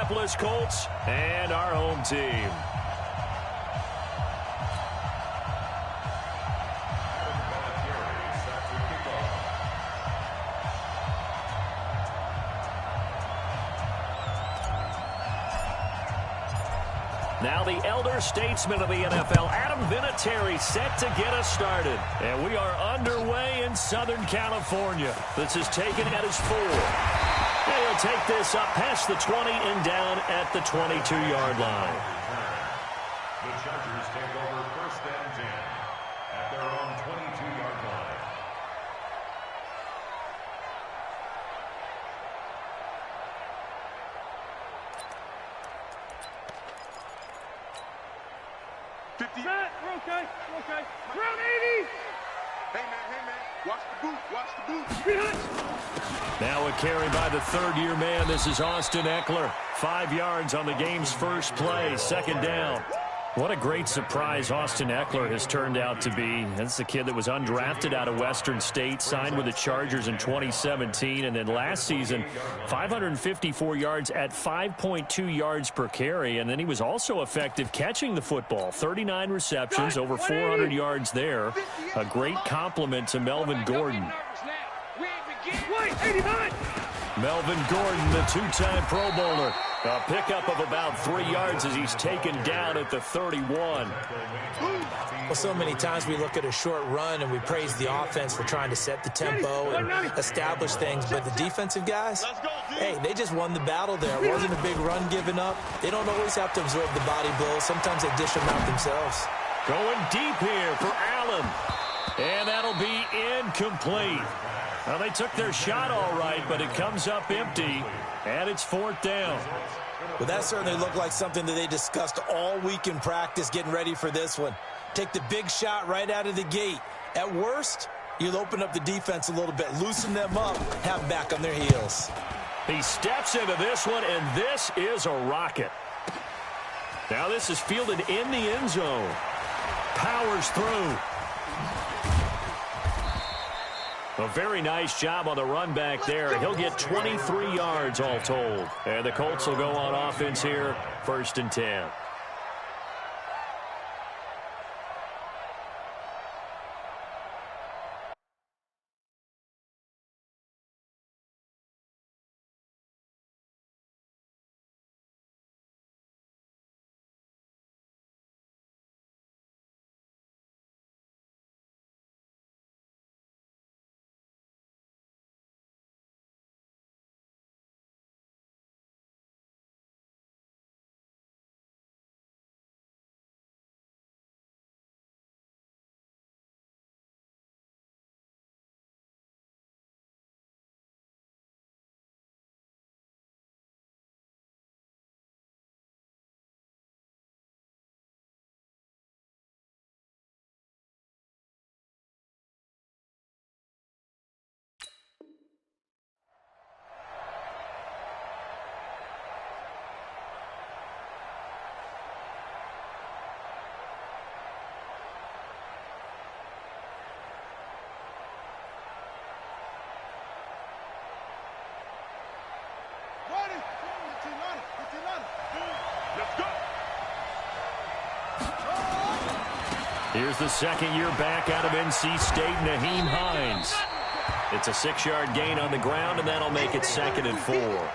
Indianapolis Colts and our home team. Now the elder statesman of the NFL, Adam Vinatieri, set to get us started. And we are underway in Southern California. This is taken at his 4. And he'll take this up past the 20 and down at the 22-yard line. The Chargers take over first and 10 at their own 22-yard line. We're okay. Round 80. Hey, man. Watch the boot. Now a carry by the third-year man. This is Austin Eckler. 5 yards on the game's first play. Second down. What a great surprise Austin Eckler has turned out to be. That's the kid that was undrafted out of Western State, signed with the Chargers in 2017, and then last season, 554 yards at 5.2 yards per carry, and then he was also effective catching the football. 39 receptions, over 400 yards there. A great compliment to Melvin Gordon. Melvin Gordon, the two-time Pro Bowler. A pickup of about 3 yards as he's taken down at the 31. Well, so many times we look at a short run and we praise the offense for trying to set the tempo and establish things. But the defensive guys, hey, they just won the battle there. It wasn't a big run given up. They don't always have to absorb the body blows. Sometimes they dish them out themselves. Going deep here for Allen. And that'll be incomplete. Well, they took their shot all right, but it comes up empty, and it's 4th down. Well, that certainly looked like something that they discussed all week in practice getting ready for this one. Take the big shot right out of the gate. At worst, you'll open up the defense a little bit, loosen them up, have them back on their heels. He steps into this one, and this is a rocket. Now this is fielded in the end zone. Powers through. A very nice job on the run back there. He'll get 23 yards all told. And the Colts will go on offense here, 1st and 10. Here's the second-year back out of NC State, Naheem Hines. It's a 6-yard gain on the ground, and that'll make it 2nd and 4. All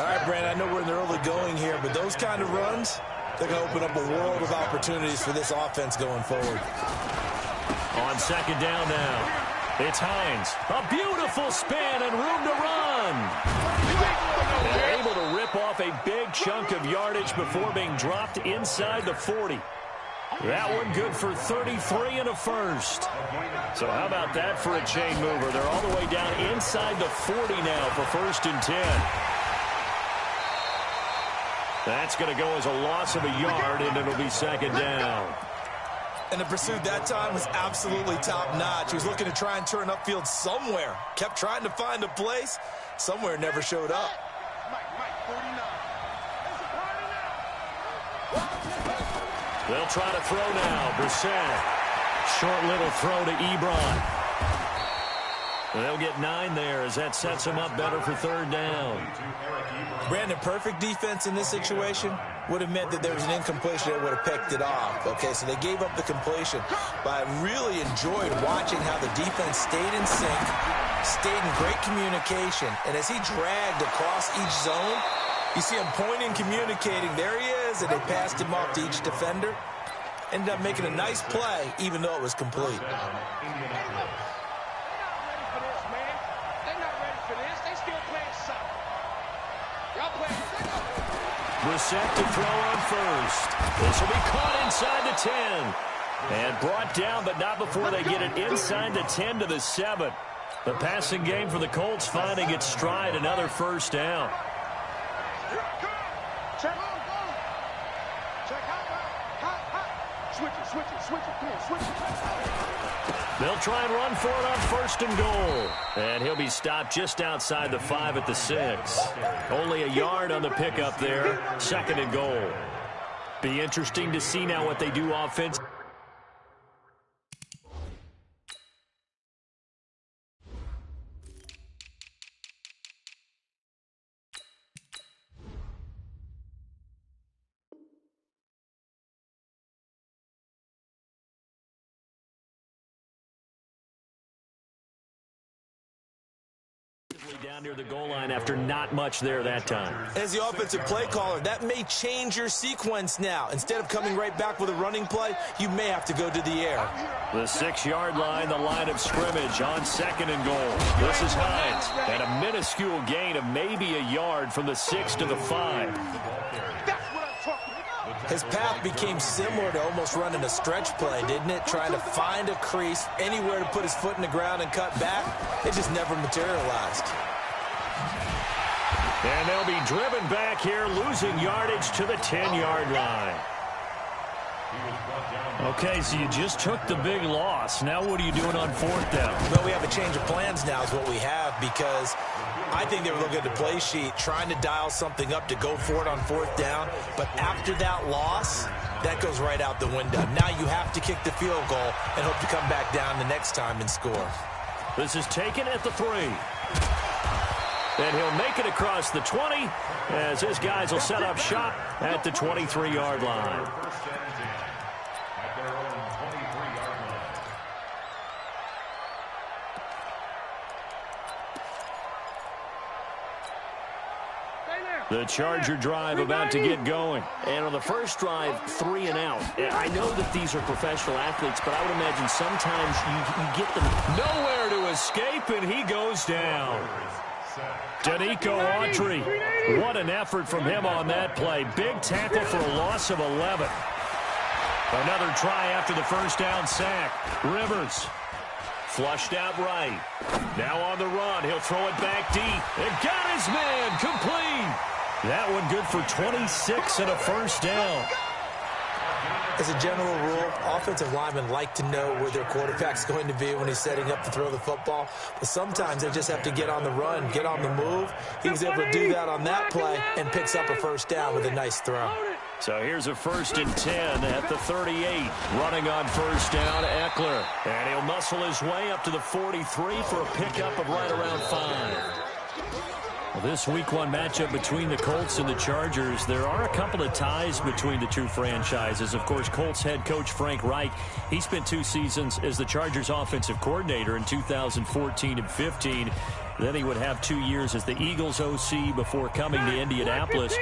right, Brent, I know we're in the early going here, but those kind of runs, they're going to open up a world of opportunities for this offense going forward. On 2nd down now, it's Hines. A beautiful spin and room to run. They're able to rip off a big chunk of yardage before being dropped inside the 40. That one good for 33 and a first. So how about that for a chain mover? They're all the way down inside the 40 now for 1st and 10. That's going to go as a loss of a yard, and it'll be 2nd down. And the pursuit that time was absolutely top-notch. He was looking to try and turn upfield somewhere. Kept trying to find a place. Somewhere never showed up. They'll try to throw now. Brissett. Short little throw to Ebron. They'll get 9 there as that sets them up better for 3rd down. Brandon, perfect defense in this situation would have meant that there was an incompletion that would have picked it off. Okay, so they gave up the completion. But I really enjoyed watching how the defense stayed in sync, stayed in great communication. And as he dragged across each zone, you see him pointing, communicating. There he is, and they passed him off to each defender. Ended up making a nice play, even though it was complete. Brissett to throw on first. This will be caught inside the 10. And brought down, but not before they get it inside the 10 to the 7. The passing game for the Colts finding its stride, another first down. Check. Switch it. Come on, switch it. They'll try and run for it on first and goal. And he'll be stopped just outside the 5 at the 6. Only a yard on the pickup there. Second and goal. Be interesting to see now what they do offensively. Down near the goal line after not much there that time. As the offensive play caller, that may change your sequence now. Instead of coming right back with a running play, you may have to go to the air. The 6-yard line, the line of scrimmage on second and goal. This is Hines. And a minuscule gain of maybe a yard from the 6 to the 5. His path became similar to almost running a stretch play, didn't it? Trying to find a crease, anywhere to put his foot in the ground and cut back. It just never materialized. And they'll be driven back here, losing yardage to the 10-yard line. Okay, so you just took the big loss. Now what are you doing on fourth down? Well, we have a change of plans now is what we have, because I think they were looking at the play sheet, trying to dial something up to go for it on fourth down. But after that loss, that goes right out the window. Now you have to kick the field goal and hope to come back down the next time and score. This is taken at the 3. And he'll make it across the 20 as his guys will set up shop at the 23-yard line. The Charger drive about to get going. And on the first drive, 3 and out. I know that these are professional athletes, but I would imagine sometimes you get them nowhere to escape, and he goes down. Danico Autry, what an effort from him on that play. Big tackle for a loss of 11. Another try after the first down sack. Rivers flushed out right. Now on the run. He'll throw it back deep. And got his man complete. That one good for 26 and a first down. As a general rule, offensive linemen like to know where their quarterback's going to be when he's setting up to throw the football. But sometimes they just have to get on the run, get on the move. He was able to do that on that play and picks up a first down with a nice throw. So here's a 1st and 10 at the 38. Running on first down, Eckler. And he'll muscle his way up to the 43 for a pickup of right around 5. Well, this Week 1 matchup between the Colts and the Chargers, there are a couple of ties between the two franchises. Of course, Colts head coach Frank Reich, he spent 2 seasons as the Chargers offensive coordinator in 2014 and 15. Then he would have 2 years as the Eagles OC before coming to Indianapolis.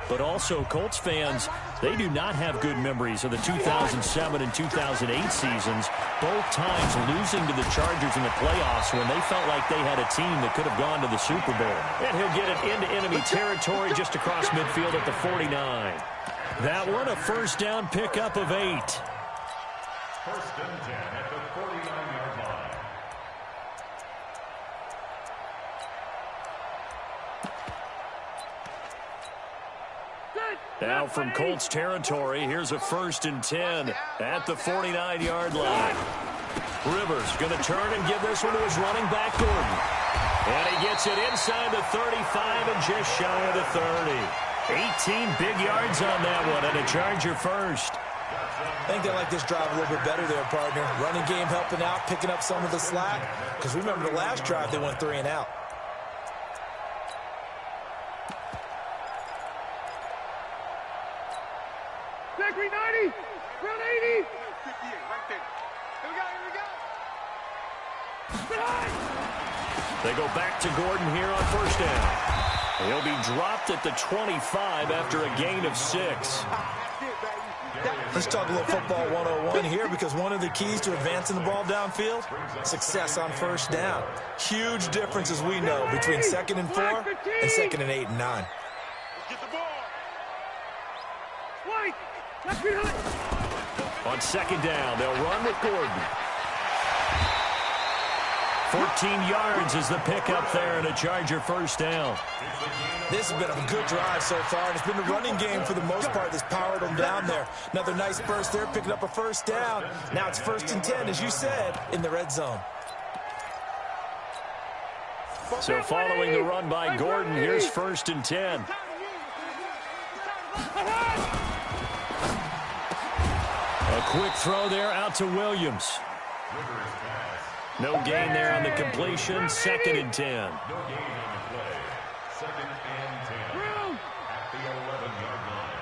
But also, Colts fans, they do not have good memories of the 2007 and 2008 seasons, both times losing to the Chargers in the playoffs when they felt like they had a team that could have gone to the Super Bowl. And he'll get it into enemy territory just across midfield at the 49. That one, a first down pickup of 8. 1st and 10 at the 49-yard line. Now from Colts territory, here's a 1st and 10 at the 49-yard line. Rivers going to turn and give this one to his running back, Gordon. And he gets it inside the 35 and just shy of the 30. 18 big yards on that one, and a Charger first. I think they like this drive a little bit better there, partner. Running game helping out, picking up some of the slack. Because remember the last drive, they went 3 and out. Factory 90. Round 80. 58, right there. Here we go, here we go. They go back to Gordon here on first down. He'll be dropped at the 25 after a gain of 6. Let's talk a little football 101 here, because one of the keys to advancing the ball downfield, success on first down. Huge difference, as we know, between 2nd and 4 and 2nd and 8 and 9. Get the ball. White. Left behind. On 2nd down, they'll run with Gordon. 14 yards is the pickup there, and a Charger first down. This has been a good drive so far, and it's been the running game for the most part that's powered them down there. Another nice burst there, picking up a first down. Now it's 1st and 10, as you said, in the red zone. So following the run by Gordon, here's 1st and 10. A quick throw there out to Williams. No gain there on the completion. 2nd and 10. No gain on the play. 2nd and 10 at the 11-yard line.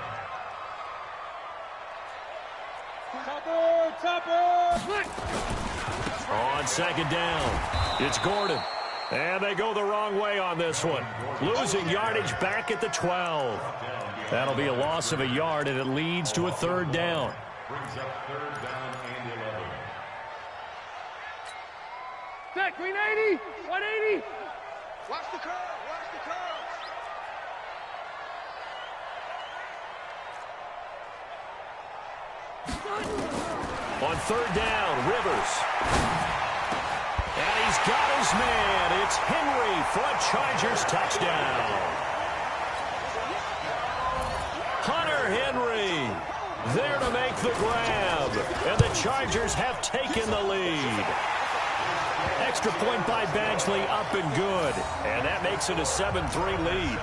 On 2nd down, it's Gordon. And they go the wrong way on this one. Losing yardage back at the 12. That'll be a loss of a yard, and it leads to a 3rd down. Brings up 3rd down and 11. Factory 80. 180. Watch the curve, watch the curve. On 3rd down, Rivers. And he's got his man. It's Henry for a Chargers touchdown. Hunter Henry there to make the grab. And the Chargers have taken the lead. Extra point by Badgley, up and good. And that makes it a 7-3 lead.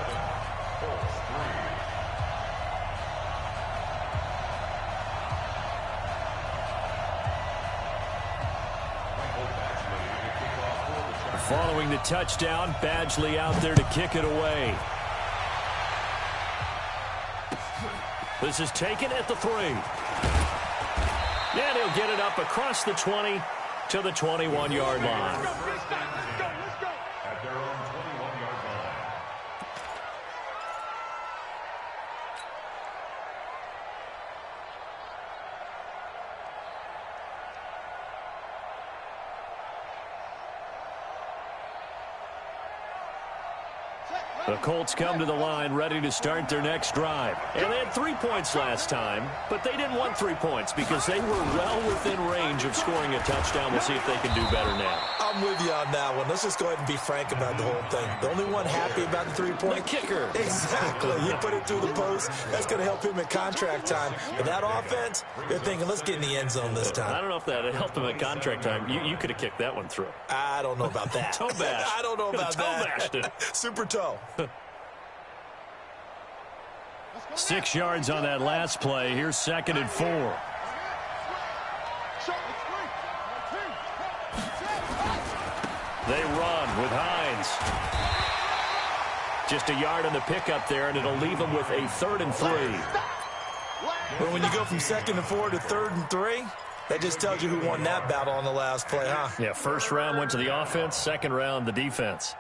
Following the touchdown, Badgley out there to kick it away. This is taken at the 3. And he'll get it up across the 20 to the 21-yard line. At their own 21-yard line. The Colts come to the line ready to start their next drive. And they had 3 points last time, but they didn't want 3 points because they were well within range of scoring a touchdown. We'll see if they can do better now. I'm with you on that one. Let's just go ahead and be frank about the whole thing. The only one happy about the 3-point? The kicker. Exactly. You put it through the post. That's going to help him in contract time. But that offense, they're thinking, let's get in the end zone this time. I don't know if that helped him at contract time. You could have kicked that one through. I don't know about that. Toe bash. I don't know about that. Toe bashed it. Super toe. 6 yards on that last play. Here's 2nd and 4. They run with Hines. Just a yard on the pickup there, and it'll leave them with a 3rd and 3. But when you go from 2nd and 4 to 3rd and 3, that just tells you who won that battle on the last play, huh? Yeah, first round went to the offense, second round the defense.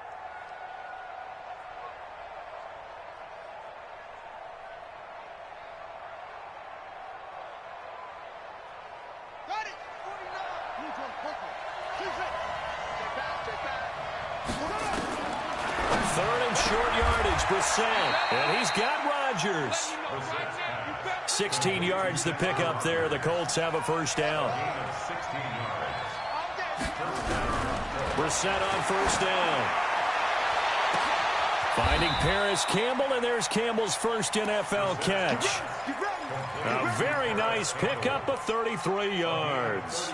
And he's got Rodgers. 16 yards to pick up there. The Colts have a first down. Brissett on first down. Finding Paris Campbell, and there's Campbell's first NFL catch. A very nice pickup of 33 yards.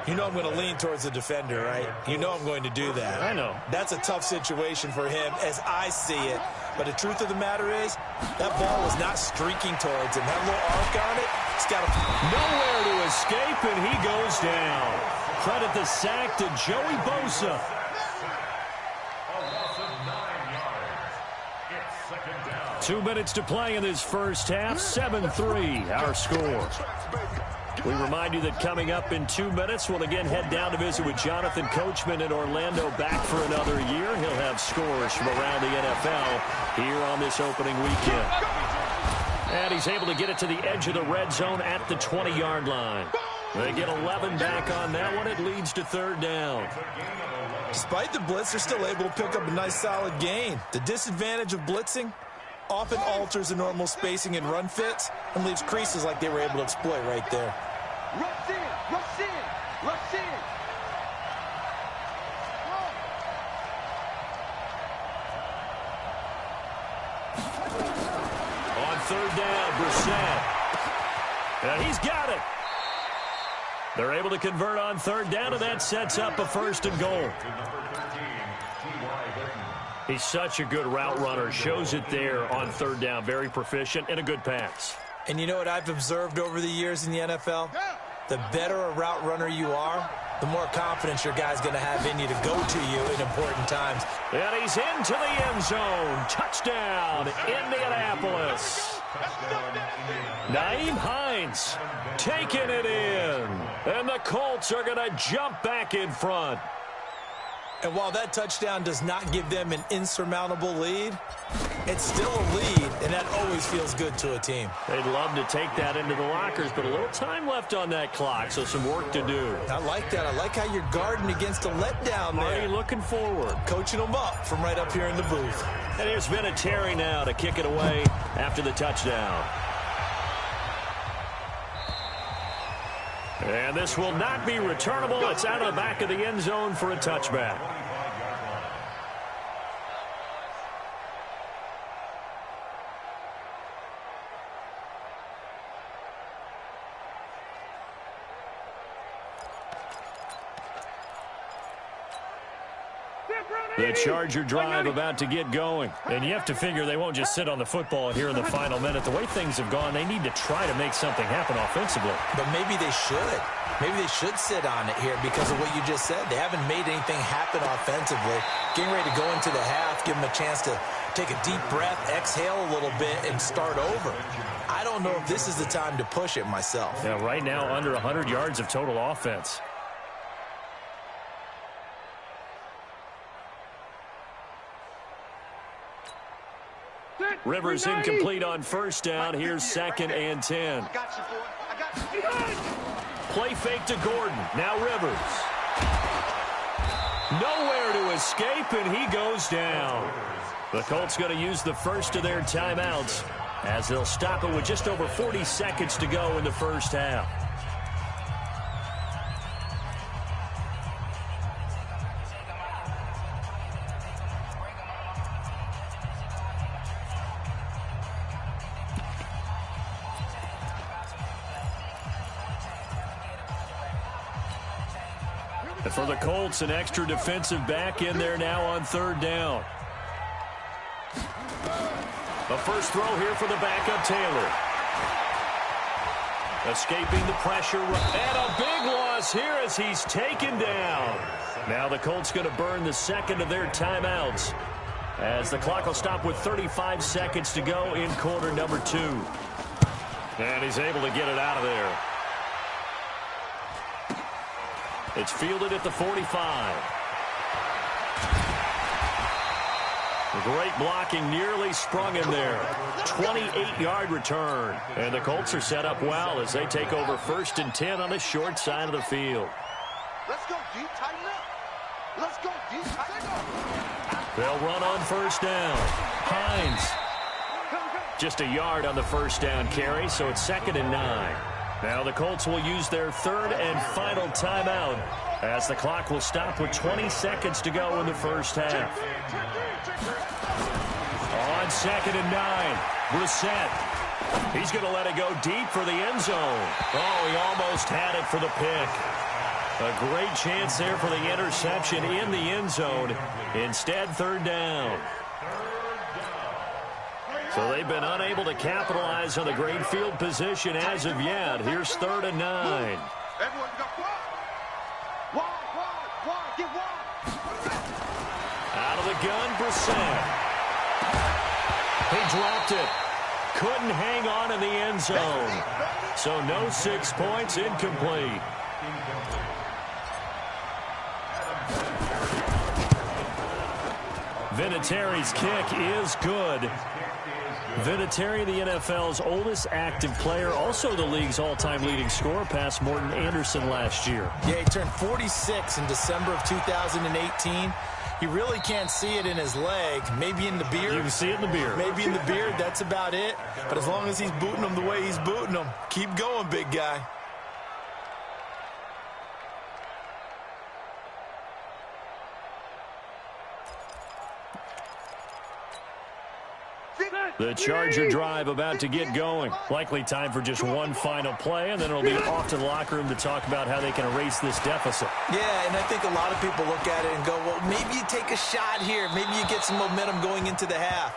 You know I'm going to lean towards the defender, right? You know I'm going to do that. I know. That's a tough situation for him as I see it. But the truth of the matter is, that ball was not streaking towards him. That little arc on it, it's got nowhere to escape, and he goes down. Credit the sack to Joey Bosa. A loss of 9 yards. It's 2nd down. 2 minutes to play in this first half. 7-3, our score. We remind you that coming up in 2 minutes, we'll again head down to visit with Jonathan Coachman in Orlando, back for another year. He'll have scores from around the NFL here on this opening weekend. And he's able to get it to the edge of the red zone at the 20-yard line. They get 11 back on that one. It leads to third down. Despite the blitz, they're still able to pick up a nice solid gain. The disadvantage of blitzing often alters the normal spacing and run fits and leaves creases like they were able to exploit right there. Rush in, rush in, rush in. On third down, Brissett. And he's got it. They're able to convert on third down, and that sets up a first and goal. He's such a good route runner. Shows it there on third down. Very proficient and a good pass. And you know what I've observed over the years in the NFL? The better a route runner you are, the more confidence your guy's going to have in you to go to you in important times. And he's into the end zone. Touchdown, Indianapolis. Nyheim Hines taking it in. And the Colts are going to jump back in front. And while that touchdown does not give them an insurmountable lead, it's still a lead, and that always feels good to a team. They'd love to take that into the lockers, but a little time left on that clock, so some work to do. I like that. I like how you're guarding against a letdown there. Marty looking forward. Coaching them up from right up here in the booth. And here's Vinatieri now to kick it away after the touchdown. And this will not be returnable. It's out of the back of the end zone for a touchback. The Charger drive about to get going. And you have to figure they won't just sit on the football here in the final minute. The way things have gone, they need to try to make something happen offensively. But maybe they should. Maybe they should sit on it here because of what you just said. They haven't made anything happen offensively. Getting ready to go into the half, give them a chance to take a deep breath, exhale a little bit, and start over. I don't know if this is the time to push it myself. Yeah, right now under 100 yards of total offense. Rivers incomplete on first down. Here's 2nd and 10. I got you, boy. I got you. Play fake to Gordon. Now Rivers. Nowhere to escape, and he goes down. The Colts going to use the first of their timeouts as they'll stop it with just over 40 seconds to go in the first half. And for the Colts, an extra defensive back in there now on third down. The first throw here for the backup, Taylor. Escaping the pressure, and a big loss here as he's taken down. Now the Colts going to burn the second of their timeouts as the clock will stop with 35 seconds to go in quarter number 2. And he's able to get it out of there. It's fielded at the 45. Great blocking, nearly sprung him there. 28-yard return. And the Colts are set up well as they take over 1st and 10 on the short side of the field. Let's go deep, tighten up. Let's go deep, tighten up. They'll run on first down. Hines. Just a yard on the first down carry, so it's 2nd and 9. Now the Colts will use their 3rd and final timeout as the clock will stop with 20 seconds to go in the first half. On 2nd and 9, Brissett. He's going to let it go deep for the end zone. Oh, he almost had it for the pick. A great chance there for the interception in the end zone. Instead, 3rd down. So they've been unable to capitalize on the great field position as of yet. Here's 3rd and 9. Everyone got wide, get wide. Out of the gun, Brissett. He dropped it. Couldn't hang on in the end zone. So no 6 points, incomplete. Vinatieri's kick is good. Vinatieri, the NFL's oldest active player, also the league's all-time leading scorer, past Morton Anderson last year. Yeah, he turned 46 in December of 2018. You really can't see it in his leg. Maybe in the beard. You can see it in the beard. Maybe in the beard. That's about it. But as long as he's booting them the way he's booting them, keep going, big guy. The Charger drive about to get going. Likely time for just one final play, and then it'll be off to the locker room to talk about how they can erase this deficit. Yeah, and I think a lot of people look at it and go, well, maybe you take a shot here. Maybe you get some momentum going into the half.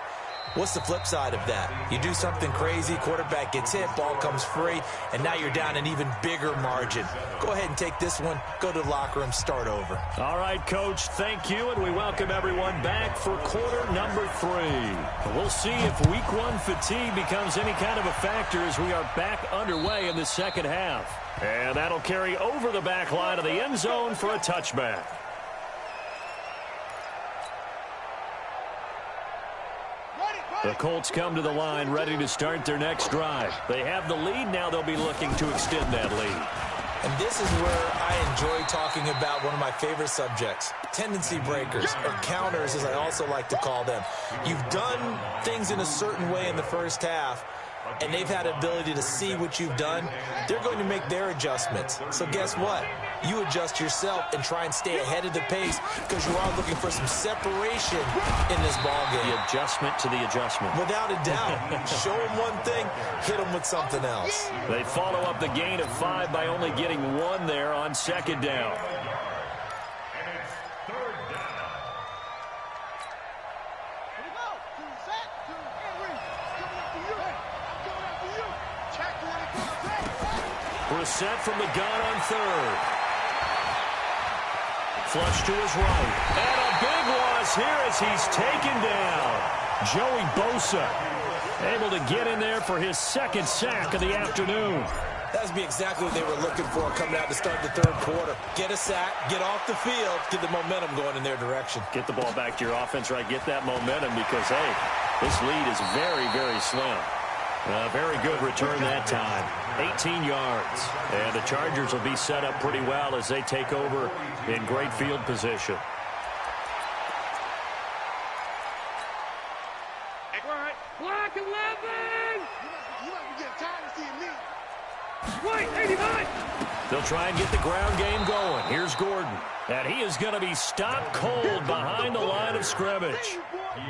What's the flip side of that? You do something crazy, quarterback gets hit, ball comes free, and now you're down an even bigger margin. Go ahead and take this one, go to the locker room, start over. All right, Coach, thank you, and we welcome everyone back for quarter number 3. We'll see if week 1 fatigue becomes any kind of a factor as we are back underway in the second half. And that'll carry over the back line of the end zone for a touchback. The Colts come to the line ready to start their next drive. They have the lead. Now they'll be looking to extend that lead. And this is where I enjoy talking about one of my favorite subjects, tendency breakers, or counters as I also like to call them. You've done things in a certain way in the first half, and they've had the ability to see what you've done. They're going to make their adjustments. So guess what? You adjust yourself and try and stay ahead of the pace because you are looking for some separation in this ballgame. The adjustment to the adjustment. Without a doubt. Show them one thing, hit them with something else. They follow up the gain of 5 by only getting 1 there on second down. Brissett from the gun on 3rd. Flush to his right. And a big loss here as he's taken down. Joey Bosa able to get in there for his 2nd sack of the afternoon. That would be exactly what they were looking for coming out to start the 3rd quarter. Get a sack, get off the field, get the momentum going in their direction. Get the ball back to your offense, right? Get that momentum because, hey, this lead is very, very slim. Very good return that time. 18 yards. And the Chargers will be set up pretty well as they take over in great field position. Block 11! You might be getting tired of seeing me. Right, 89! They'll try and get the ground game going. Here's Gordon. And he is going to be stopped cold behind the line of scrimmage.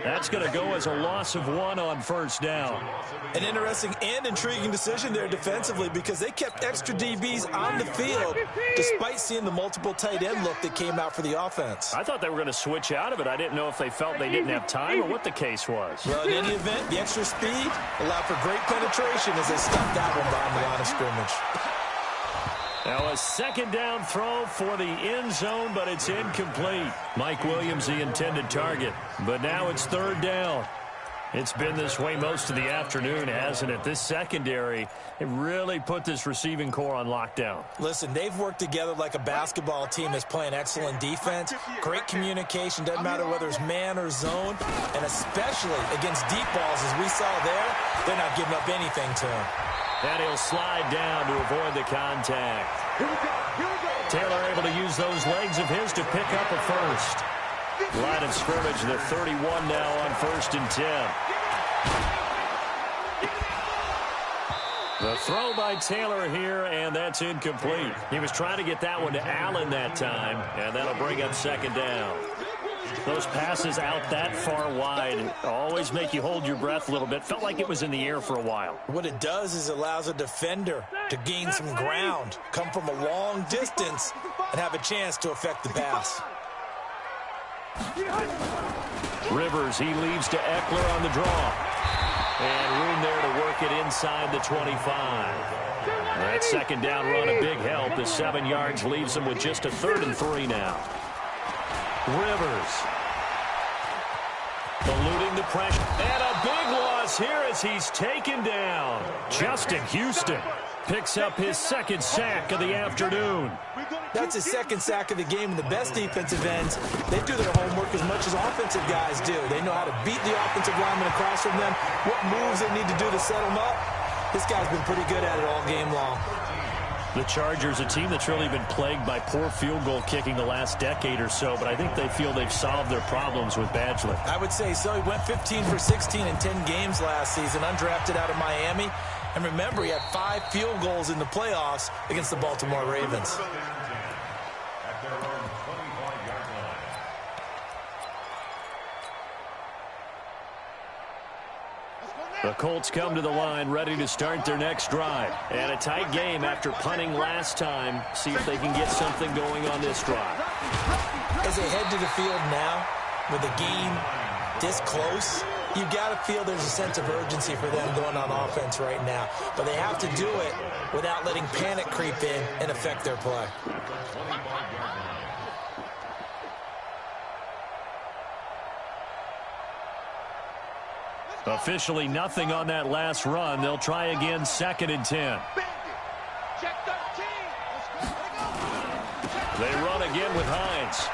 That's going to go as a loss of 1 on 1st down. An interesting and intriguing decision there defensively because they kept extra DBs on the field despite seeing the multiple tight end look that came out for the offense. I thought they were going to switch out of it. I didn't know if they felt they didn't have time or what the case was. Well, in any event, the extra speed allowed for great penetration as they stopped that one behind the line of scrimmage. Now a 2nd down throw for the end zone, but it's incomplete. Mike Williams, the intended target, but now it's 3rd down. It's been this way most of the afternoon, hasn't it? This secondary, it really put this receiving core on lockdown. Listen, they've worked together like a basketball team that's playing excellent defense. Great communication, doesn't matter whether it's man or zone, and especially against deep balls as we saw there, they're not giving up anything to him. And he'll slide down to avoid the contact. Taylor able to use those legs of his to pick up a 1st. Line of scrimmage, the 31 now on 1st and 10. The throw by Taylor here, and that's incomplete. He was trying to get that one to Allen that time, and that'll bring up 2nd down. Those passes out that far wide always make you hold your breath a little bit. Felt like it was in the air for a while. What it does is it allows a defender to gain some ground, come from a long distance, and have a chance to affect the pass. Rivers, he leaves to Eckler on the draw. And room there to work it inside the 25. That 2nd down run, a big help. The 7 yards leaves them with just a 3rd and 3 now. Rivers eluding the pressure. And a big loss here as he's taken down. Justin Houston picks up his second sack of the afternoon. That's his second sack of the game, and the best defensive ends, they do their homework as much as offensive guys do. They know how to beat the offensive lineman across from them, what moves they need to do to set them up. This guy's been pretty good at it all game long. The Chargers, a team that's really been plagued by poor field goal kicking the last decade or so, but I think they feel they've solved their problems with Badgley. I would say so. He went 15 for 16 in 10 games last season, undrafted out of Miami. And remember, he had 5 field goals in the playoffs against the Baltimore Ravens. At their own 25-yard line. The Colts come to the line ready to start their next drive. And a tight game after punting last time. See if they can get something going on this drive. As they head to the field now, with the game this close, you got to feel there's a sense of urgency for them going on offense right now. But they have to do it without letting panic creep in and affect their play. Officially nothing on that last run. They'll try again, 2nd and 10. Check 13. They run again with Hines.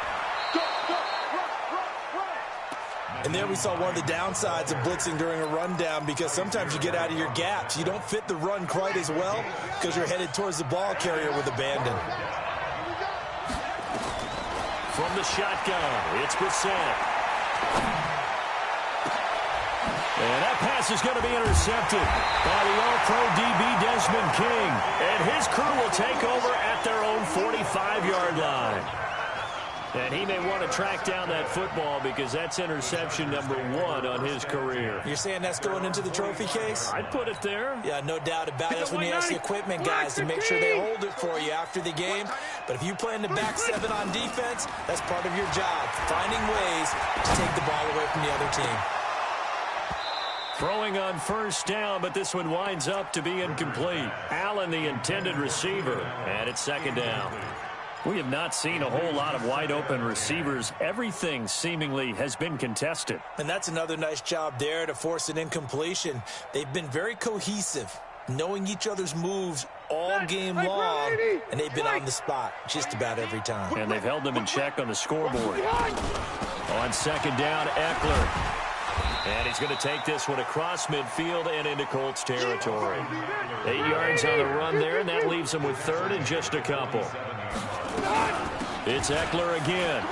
And there we saw one of the downsides of blitzing during a rundown, because sometimes you get out of your gaps. You don't fit the run quite as well because you're headed towards the ball carrier with abandon. From the shotgun, it's Brissett. And that pass is going to be intercepted by the All-Pro DB Desmond King. And his crew will take over at their own 45-yard line. And he may want to track down that football because that's interception number 1 on his career. You're saying that's going into the trophy case? I'd put it there. Yeah, no doubt about it. That's when you ask the equipment guys to make sure they hold it for you after the game. But if you play in the back 7 on defense, that's part of your job, finding ways to take the ball away from the other team. Throwing on first down, but this one winds up to be incomplete. Allen, the intended receiver, and it's 2nd down. We have not seen a whole lot of wide-open receivers. Everything seemingly has been contested. And that's another nice job there to force an incompletion. They've been very cohesive, knowing each other's moves all game long, and they've been on the spot just about every time. And they've held them in check on the scoreboard. On 2nd down, Eckler. And he's going to take this one across midfield and into Colts territory. 8 yards on the run there, and that leaves him with 3rd and just a couple. It's Eckler again.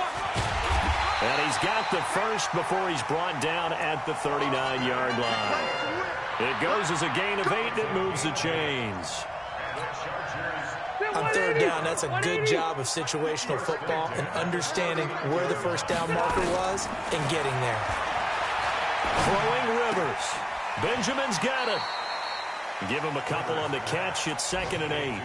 And he's got the first before he's brought down at the 39-yard line. It goes as a gain of 8 that moves the chains. On 3rd down, that's a good job of situational football and understanding where the first down marker was and getting there. Throwing Rivers. Benjamin's got it. Give him a couple on the catch. It's 2nd and 8.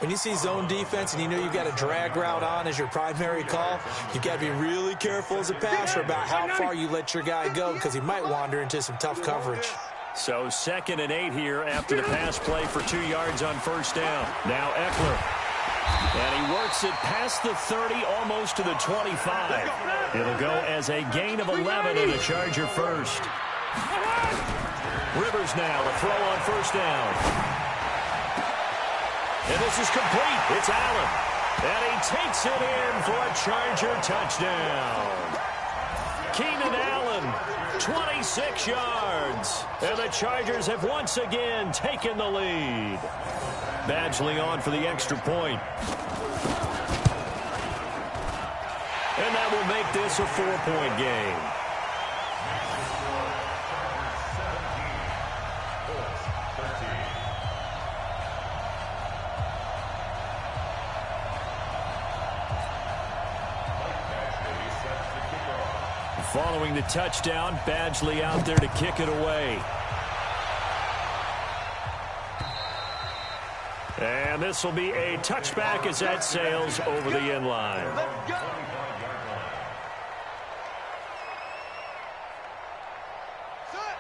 When you see zone defense and you know you've got a drag route on as your primary call, you've got to be really careful as a passer about how far you let your guy go because he might wander into some tough coverage. So 2nd and 8 here after the pass play for 2 yards on first down. Now Eckler. And he works it past the 30, almost to the 25. It'll go as a gain of 11 and a Charger first. Rivers now, a throw on first down. And this is complete. It's Allen. And he takes it in for a Charger touchdown. Keenan Allen, 26 yards. And the Chargers have once again taken the lead. Badgley on for the extra point. And that will make this a 4-point game. Following the touchdown, Badgley out there to kick it away. And this will be a touchback as that sails over the end line.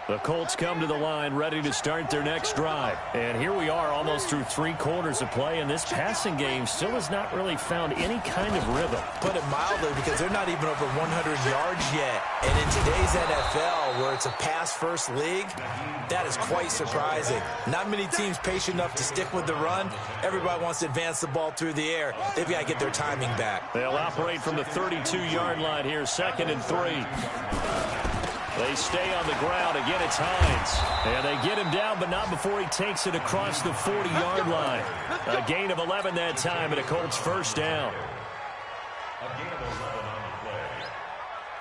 The Colts come to the line ready to start their next drive. And here we are almost through 3 quarters of play, and this passing game still has not really found any kind of rhythm. Put it mildly, because they're not even over 100 yards yet. And in today's NFL, where it's a pass-first league, that is quite surprising. Not many teams patient enough to stick with the run. Everybody wants to advance the ball through the air. They've got to get their timing back. They'll operate from the 32-yard line here, 2nd and 3. They stay on the ground. Again, it's Hines. And they get him down, but not before he takes it across the 40-yard line. A gain of 11 that time, and a Colts first down. A gain of 11 on the play.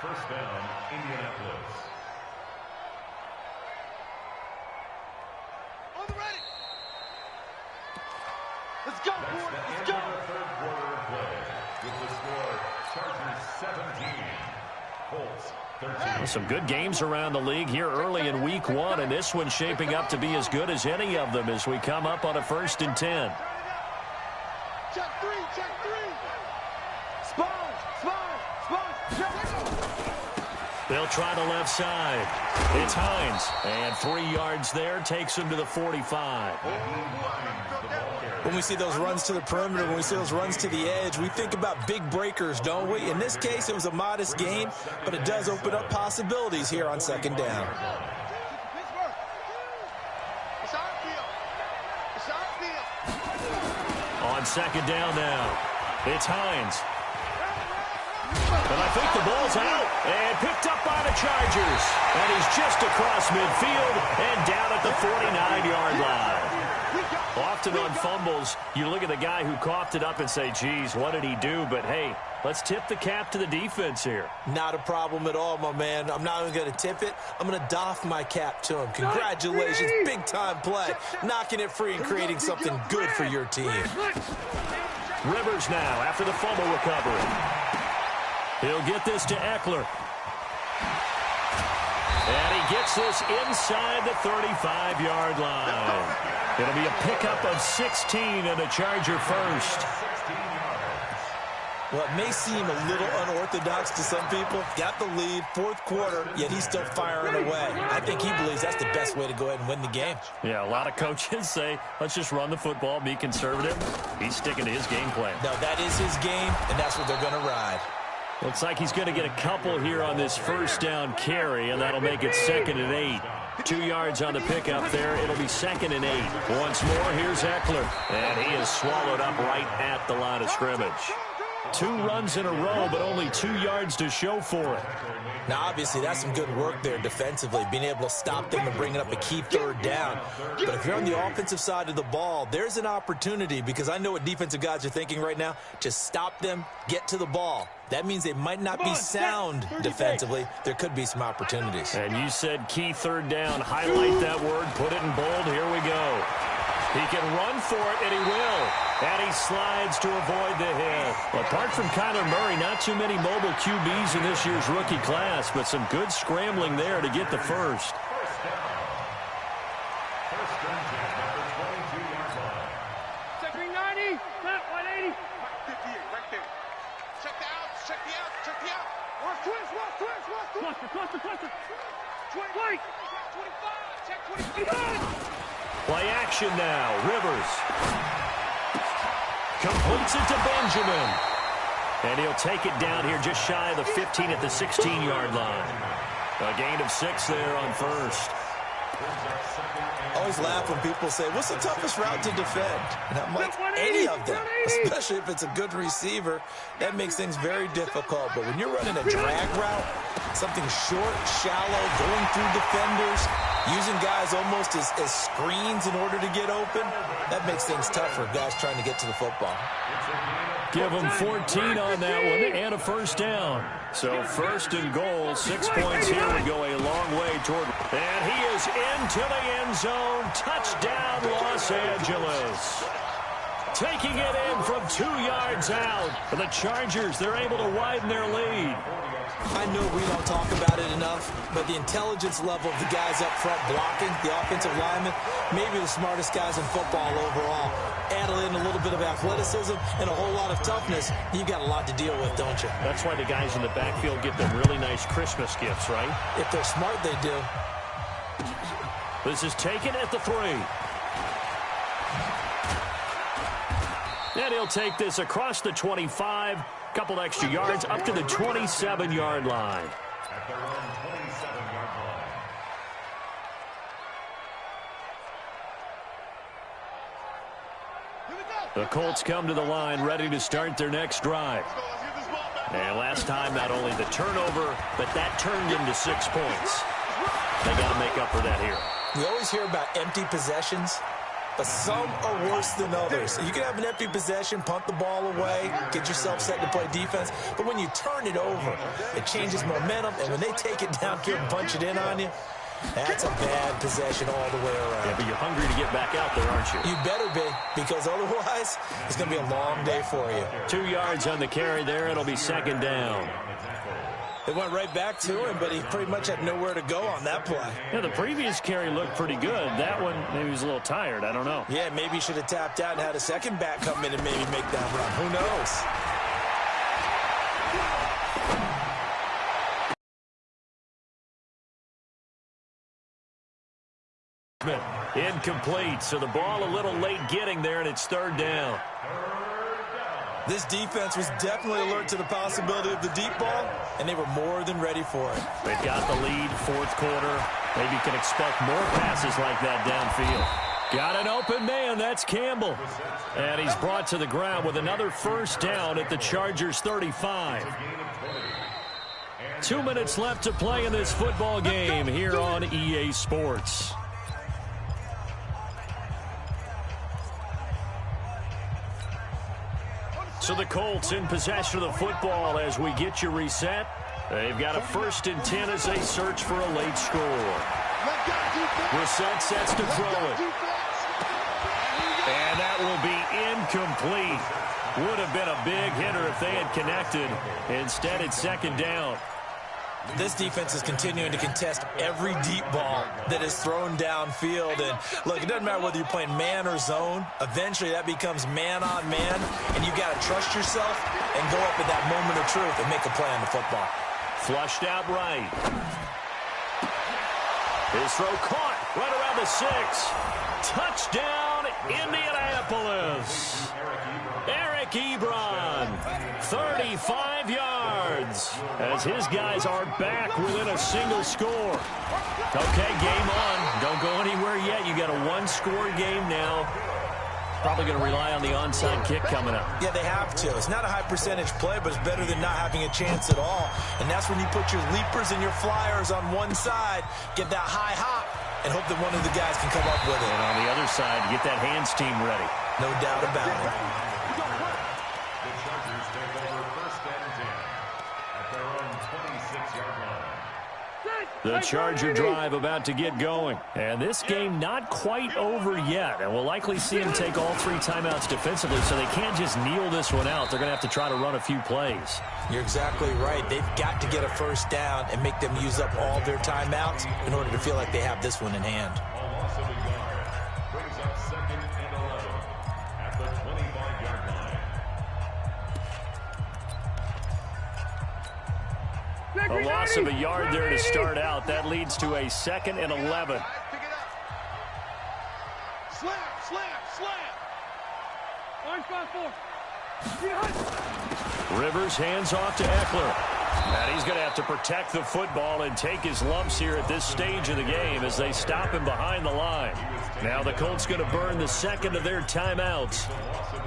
First down, Indianapolis. On the ready. Let's go, boys. Let's go. The third quarter of play. With the score, Chargers 17, Colts 13. Some good games around the league here early in week 1, and this one's shaping up to be as good as any of them as we come up on a 1st and 10. Check 3, check 3. Sponge. They'll try the left side. It's Hines. And 3 yards there takes him to the 45. When we see those runs to the perimeter, when we see those runs to the edge, we think about big breakers, don't we? In this case, it was a modest gain, but it does open up possibilities here on 2nd down. On 2nd down now, it's Hines. And I think the ball's out and picked up by the Chargers. And he's just across midfield and down at the 49-yard line. Often on fumbles, you look at the guy who coughed it up and say, geez, what did he do? But, hey, let's tip the cap to the defense here. Not a problem at all, my man. I'm not even going to tip it. I'm going to doff my cap to him. Congratulations, big-time play. Knocking it free and creating something good for your team. Rivers now after the fumble recovery. He'll get this to Eckler. And he gets this inside the 35-yard line. It'll be a pickup of 16 and a Charger first. Well, it may seem a little unorthodox to some people. Got the lead, 4th quarter, yet he's still firing away. I think he believes that's the best way to go ahead and win the game. Yeah, a lot of coaches say, let's just run the football, be conservative. He's sticking to his game plan. No, that is his game, and that's what they're going to ride. Looks like he's going to get a couple here on this 1st down carry, and that'll make it 2nd and 8. 2 yards on the pickup there. It'll be 2nd and 8. Once more, here's Eckler. And he is swallowed up right at the line of scrimmage. 2 runs in a row, but only 2 yards to show for it. Now, obviously, that's some good work there defensively, being able to stop them and bringing up a key 3rd down. But if you're on the offensive side of the ball, there's an opportunity, because I know what defensive guys are thinking right now. Just stop them, get to the ball. That means they might not be sound defensively. There could be some opportunities. And you said key 3rd down. Highlight that word. Put it in bold. Here we go. He can run for it, and he will. And he slides to avoid the hit. Apart from Kyler Murray, not too many mobile QBs in this year's rookie class, but some good scrambling there to get the first. Check 390, 180. 58, right there. Check the outs, check the outs, check the outs. Watch twist. Cluster. 20, Wait. 25, check 25. Play action now. Rivers completes it to Benjamin. And he'll take it down here just shy of the 15 at the 16-yard line. A gain of 6 there on 1st. I always laugh when people say, what's the toughest route to defend? And I'm like, any of them, especially if it's a good receiver. That makes things very difficult. But when you're running a drag route, something short, shallow, going through defenders, using guys almost as screens in order to get open, that makes things tough for guys trying to get to the football. Give him 14 on that one and a 1st down. So 1st and goal, 6 points here would go a long way toward. And he is into the end zone. Touchdown, Los Angeles. Taking it in from 2 yards out. For the Chargers, they're able to widen their lead. I know we don't talk about it enough, but the intelligence level of the guys up front blocking, the offensive linemen, maybe the smartest guys in football overall. Add in a little bit of athleticism and a whole lot of toughness, you've got a lot to deal with, don't you? That's why the guys in the backfield get them really nice Christmas gifts, right? If they're smart, they do. This is taken at the 3. And he'll take this across the 25. Couple extra yards up to the 27-yard line. At their own 27-yard line. The Colts come to the line ready to start their next drive. And last time, not only the turnover, but that turned into 6 points. They got to make up for that here. We always hear about empty possessions, but some are worse than others. You can have an empty possession, punt the ball away, get yourself set to play defense, but when you turn it over, it changes momentum, and when they take it downfield and punch it in on you, that's a bad possession all the way around. Yeah, but you're hungry to get back out there, aren't you? You better be, because otherwise, it's going to be a long day for you. 2 yards on the carry there. It'll be second down. It went right back to him, but he pretty much had nowhere to go on that play. Yeah, the previous carry looked pretty good. That one, maybe he was a little tired. I don't know. Yeah, maybe he should have tapped out and had a second back come in and maybe make that run. Who knows? Incomplete, so the ball a little late getting there, and it's third down. This defense was definitely alert to the possibility of the deep ball, and they were more than ready for it. They've got the lead, fourth quarter. Maybe can expect more passes like that downfield. Got an open man, that's Campbell. And he's brought to the ground with another first down at the Chargers' 35. 2 minutes left to play in this football game here on EA Sports. So the Colts in possession of the football as we get you reset. They've got a 1st and 10 as they search for a late score. Reset sets to throw it. And that will be incomplete. Would have been a big hitter if they had connected. Instead, it's second down. This defense is continuing to contest every deep ball that is thrown downfield. And, look, it doesn't matter whether you're playing man or zone. Eventually, that becomes man-on-man, and you got to trust yourself and go up at that moment of truth and make a play on the football. Flushed out right. His throw caught right around the 6. Touchdown, Indianapolis. Eric Ebron, 35 yards, as his guys are back within a single score. Okay, game on. Don't go anywhere yet. You got a one-score game now. Probably going to rely on the onside kick coming up. Yeah, they have to. It's not a high-percentage play, but it's better than not having a chance at all. And that's when you put your leapers and your flyers on one side, get that high hop, and hope that one of the guys can come up with it. And on the other side, get that hands team ready. No doubt about it. The Chargers take over 1st and 10 at their own 26-yard line. The Charger drive about to get going. And this game not quite over yet. And we'll likely see them take all 3 timeouts defensively, so they can't just kneel this one out. They're going to have to try to run a few plays. You're exactly right. They've got to get a first down and make them use up all their timeouts in order to feel like they have this one in hand. A loss of a yard brings up 2nd and 11 at the 25-yard line. A loss of a yard there to start out. That leads to a 2nd and 11. Pick it up. Slam, slam, slam. Orange 5-4. Rivers hands off to Eckler. And he's going to have to protect the football and take his lumps here at this stage of the game as they stop him behind the line. Now the Colts going to burn the 2nd of their timeouts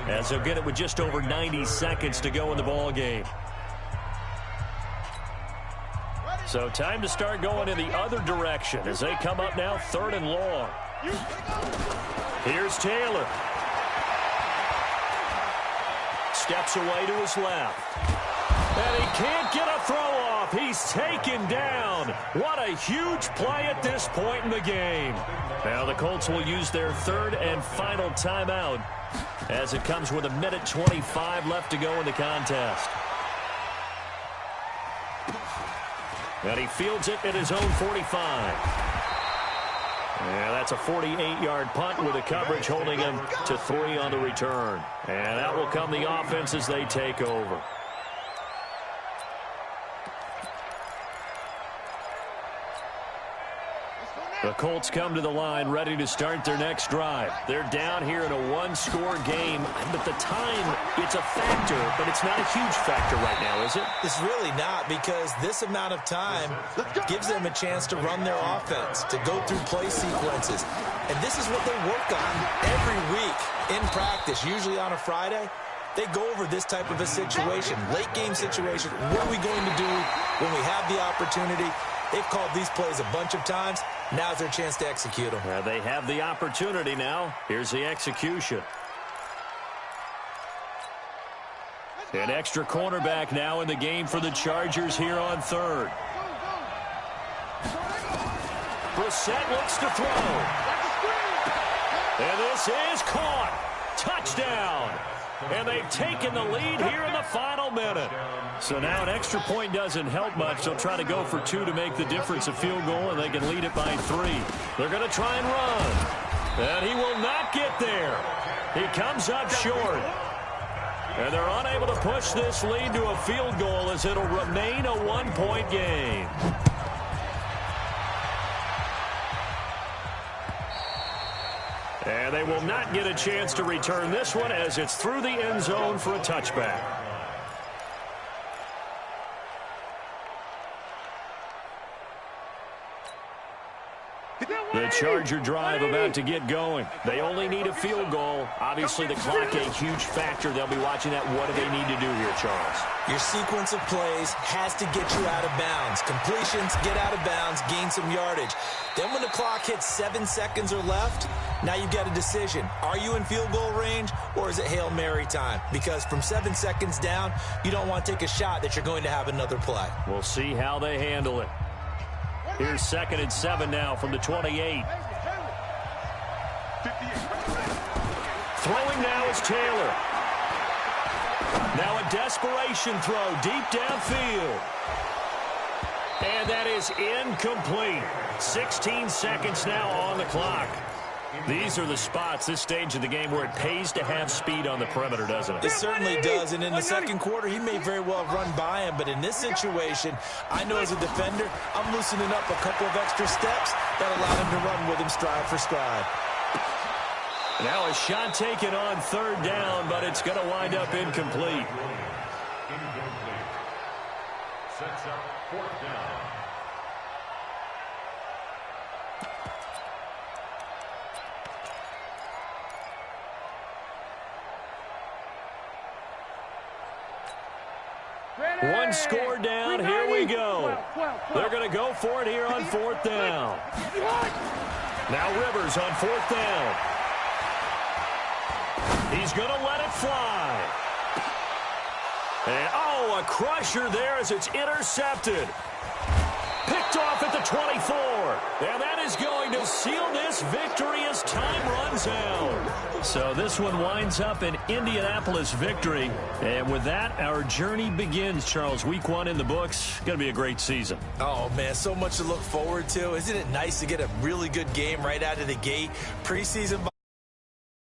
as they'll get it with just over 90 seconds to go in the ball game. So time to start going in the other direction as they come up now 3rd and long. Here's Taylor. Steps away to his left. And he can't get a throw off. He's taken down. What a huge play at this point in the game. Now the Colts will use their 3rd and final timeout as it comes with 1:25 left to go in the contest. And he fields it at his own 45. Yeah, that's a 48-yard punt with the coverage holding him to 3 on the return. And that will come the offense as they take over. Let's go The Colts come to the line ready to start their next drive. They're down here in a one-score game, but the time, it's a factor, but it's not a huge factor right now, is it? It's really not, because this amount of time gives them a chance to run their offense, to go through play sequences. And this is what they work on every week in practice, usually on a Friday. They go over this type of a situation, late game situation. What are we going to do when we have the opportunity? They've called these plays a bunch of times. Now's their chance to execute them. They have the opportunity now. Here's the execution. An extra cornerback now in the game for the Chargers here on third. Brissett looks to throw. And this is caught. Touchdown. And they've taken the lead here in the final minute. So now an extra point doesn't help much. They'll try to go for 2 to make the difference a field goal, and they can lead it by 3. They're going to try and run. And he will not get there. He comes up short. And they're unable to push this lead to a field goal as it'll remain a 1-point game. And they will not get a chance to return this one as it's through the end zone for a touchback. The Charger drive about to get going. They only need a field goal. Obviously, the clock a huge factor. They'll be watching that. What do they need to do here, Charles? Your sequence of plays has to get you out of bounds. Completions, get out of bounds, gain some yardage. Then when the clock hits 7 seconds or left, now you've got a decision. Are you in field goal range, or is it Hail Mary time? Because from 7 seconds down, you don't want to take a shot that you're going to have another play. We'll see how they handle it. Here's 2nd and 7 now from the 28. Throwing now is Taylor. Now a desperation throw deep downfield. And that is incomplete. 16 seconds now on the clock. These are the spots, this stage of the game, where it pays to have speed on the perimeter, doesn't it? It certainly does, and in the second quarter, he may very well run by him, but in this situation, I know as a defender, I'm loosening up a couple of extra steps that allow him to run with him stride for stride. Now a shot taken on 3rd down, but it's going to wind up incomplete. Sets up 4th down. One score down, here we go. They're going to go for it here on 4th down. Now Rivers on 4th down. He's going to let it fly. And, a crusher there as it's intercepted. Picked off at the 24. And that is going to seal this victory as time runs out. So this one winds up an Indianapolis victory. And with that, our journey begins, Charles. Week 1 in the books. Going to be a great season. Oh, man, so much to look forward to. Isn't it nice to get a really good game right out of the gate? Preseason.